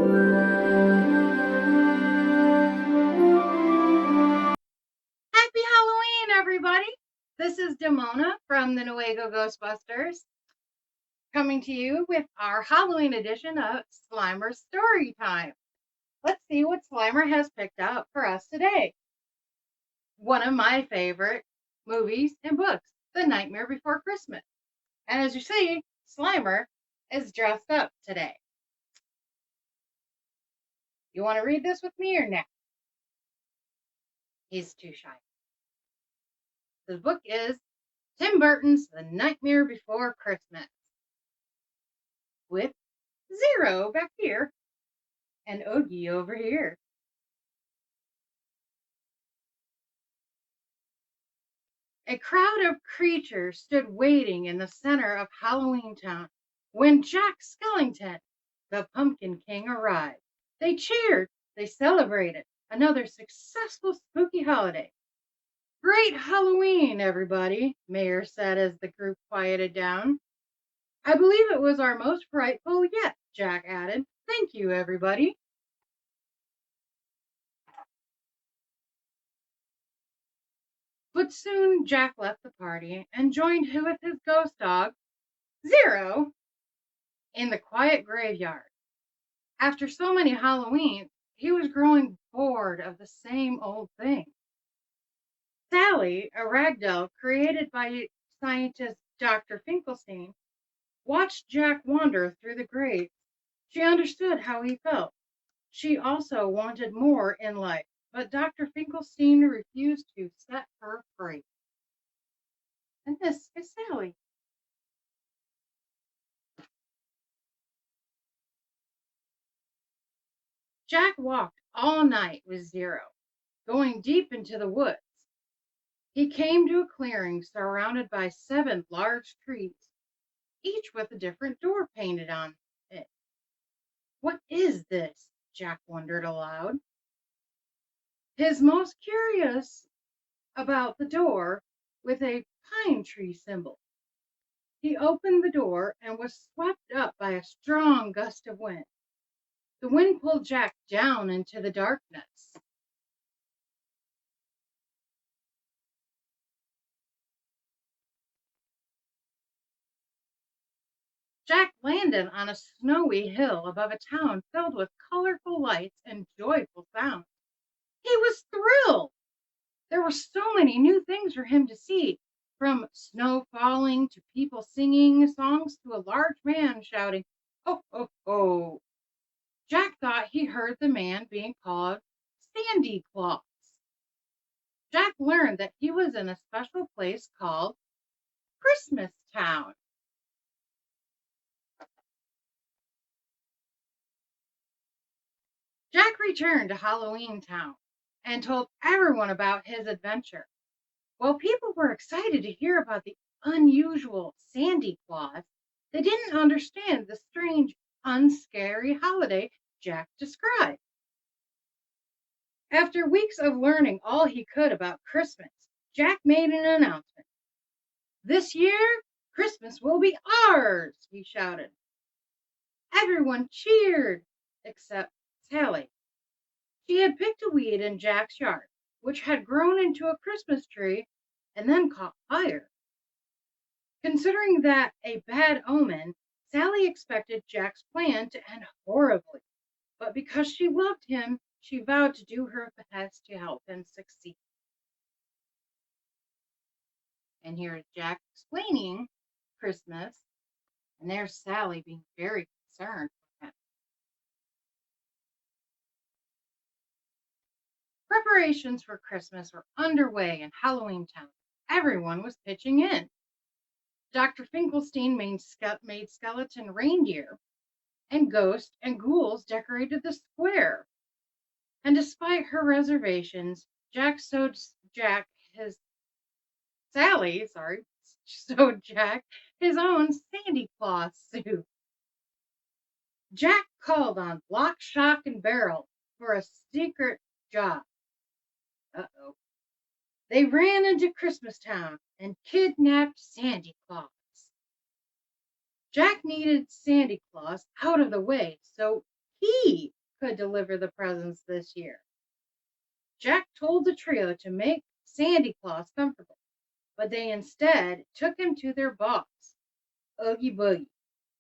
Happy Halloween, everybody! This is Demona from the Nuevo Ghostbusters, coming to you with our Halloween edition of Slimer's Story Time. Let's see what Slimer has picked out for us today. One of my favorite movies and books, The Nightmare Before Christmas. And as you see, Slimer is dressed up today. You want to read this with me or not? He's too shy. The book is Tim Burton's The Nightmare Before Christmas, with Zero back here and Oogie over here. A crowd of creatures stood waiting in the center of Halloween Town when Jack Skellington, the Pumpkin King, arrived. They cheered, they celebrated another successful spooky holiday. Great Halloween, everybody, Mayor said as the group quieted down. I believe it was our most frightful yet, Jack added. Thank you, everybody. But soon Jack left the party and joined with his ghost dog, Zero, in the quiet graveyard. After so many Halloweens, he was growing bored of the same old thing. Sally, a ragdoll created by scientist Dr. Finkelstein, watched Jack wander through the graves. She understood how he felt. She also wanted more in life, but Dr. Finkelstein refused to set her free. And this is Sally. Jack walked all night with Zero, going deep into the woods. He came to a clearing surrounded by 7 large trees, each with a different door painted on it. What is this? Jack wondered aloud. His most curious about the door with a pine tree symbol. He opened the door and was swept up by a strong gust of wind. The wind pulled Jack down into the darkness. Jack landed on a snowy hill above a town filled with colorful lights and joyful sounds. He was thrilled. There were so many new things for him to see, from snow falling to people singing songs to a large man shouting, "Ho, ho, ho." Jack thought he heard the man being called Sandy Claus. Jack learned that he was in a special place called Christmas Town. Jack returned to Halloween Town and told everyone about his adventure. While people were excited to hear about the unusual Sandy Claus, they didn't understand the strange, unscary holiday Jack described. After weeks of learning all he could about Christmas, Jack made an announcement. This year, Christmas will be ours, he shouted. Everyone cheered, except Sally. She had picked a weed in Jack's yard, which had grown into a Christmas tree and then caught fire. Considering that a bad omen, Sally expected Jack's plan to end horribly, but because she loved him, she vowed to do her best to help him succeed. And here's Jack explaining Christmas, and there's Sally being very concerned with him. Preparations for Christmas were underway in Halloween Town. Everyone was pitching in. Dr. Finkelstein made skeleton reindeer, and ghosts and ghouls decorated the square. And despite her reservations, Sally sewed Jack his own Sandy Claus suit. Jack called on Lock, Shock, and Barrel for a secret job. Uh-oh. They ran into Christmas Town and kidnapped Sandy Claus. Jack needed Sandy Claus out of the way so he could deliver the presents this year. Jack told the trio to make Sandy Claus comfortable, but they instead took him to their boss, Oogie Boogie,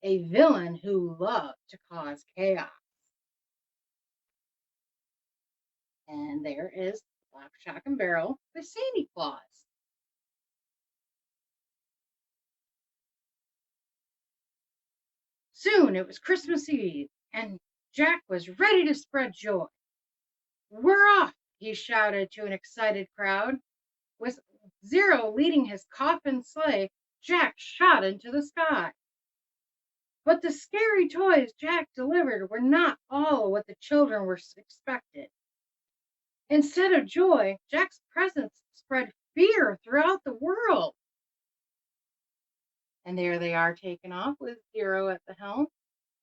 a villain who loved to cause chaos. And there is Lock, Shock, and Barrel with Sandy Claus. Soon it was Christmas Eve, and Jack was ready to spread joy. "We're off!" he shouted to an excited crowd. With Zero leading his coffin sleigh, Jack shot into the sky. But the scary toys Jack delivered were not all what the children were expected. Instead of joy, Jack's presence spread fear throughout the world. And there they are taken off with Zero at the helm.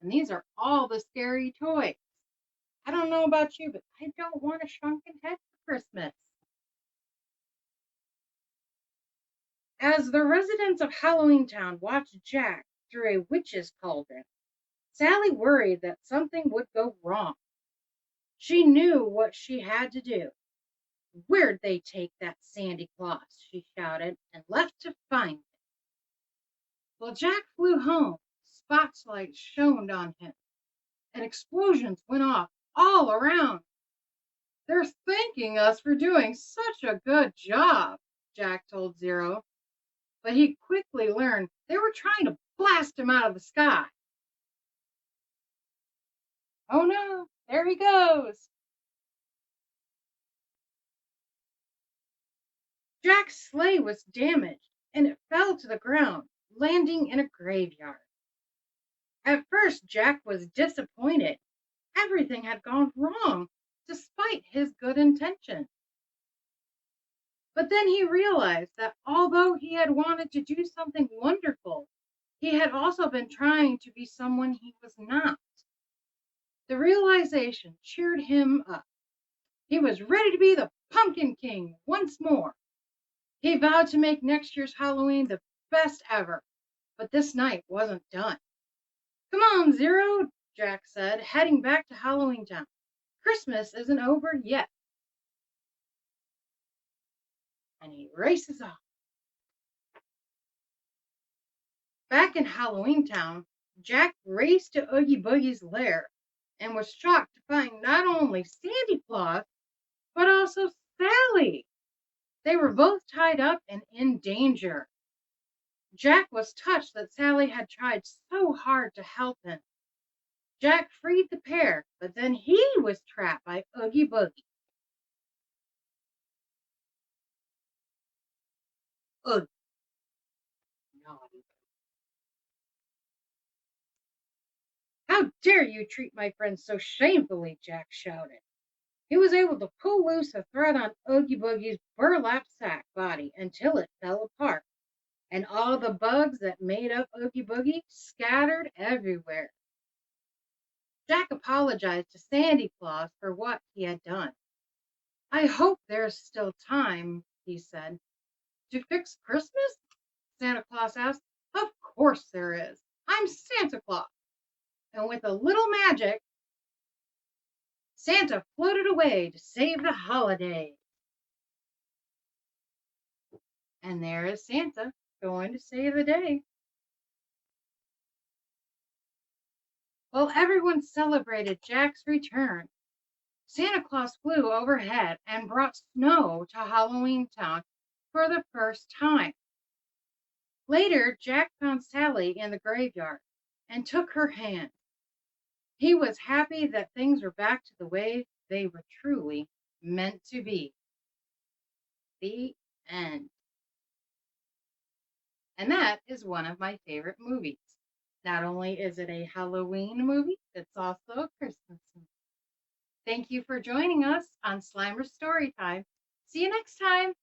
And these are all the scary toys. I don't know about you, but I don't want a shrunken head for Christmas. As the residents of Halloween Town watched Jack through a witch's cauldron, Sally worried that something would go wrong. She knew what she had to do. "Where'd they take that Sandy Claus?" she shouted, and left to find him. Well, Jack flew home. Spotlights shone on him, and explosions went off all around. "They're thanking us for doing such a good job," Jack told Zero. But he quickly learned they were trying to blast him out of the sky. Oh no, there he goes. Jack's sleigh was damaged, and it fell to the ground, landing in a graveyard. At first, Jack was disappointed. Everything had gone wrong, despite his good intentions. But then he realized that although he had wanted to do something wonderful, he had also been trying to be someone he was not. The realization cheered him up. He was ready to be the Pumpkin King once more. He vowed to make next year's Halloween the best ever, but this night wasn't done. "Come on, Zero," Jack said, heading back to Halloween Town. "Christmas isn't over yet." And he races off. Back in Halloween Town, Jack raced to Oogie Boogie's lair and was shocked to find not only Sandy Claus, but also Sally. They were both tied up and in danger. Jack was touched that Sally had tried so hard to help him. Jack freed the pair, but then he was trapped by Oogie Boogie. Ugh, naughty. "How dare you treat my friends so shamefully?" Jack shouted. He was able to pull loose a thread on Oogie Boogie's burlap sack body until it fell apart, and all the bugs that made up Oogie Boogie scattered everywhere. Jack apologized to Sandy Claus for what he had done. "I hope there's still time," he said. "To fix Christmas?" Santa Claus asked. "Of course there is. I'm Santa Claus." And with a little magic, Santa floated away to save the holiday. And there is Santa going to save the day. While everyone celebrated Jack's return, Santa Claus flew overhead and brought snow to Halloween Town for the first time. Later, Jack found Sally in the graveyard and took her hand. He was happy that things were back to the way they were truly meant to be. The end. And that is one of my favorite movies. Not only is it a Halloween movie, it's also a Christmas movie. Thank you for joining us on Slimer Storytime. See you next time.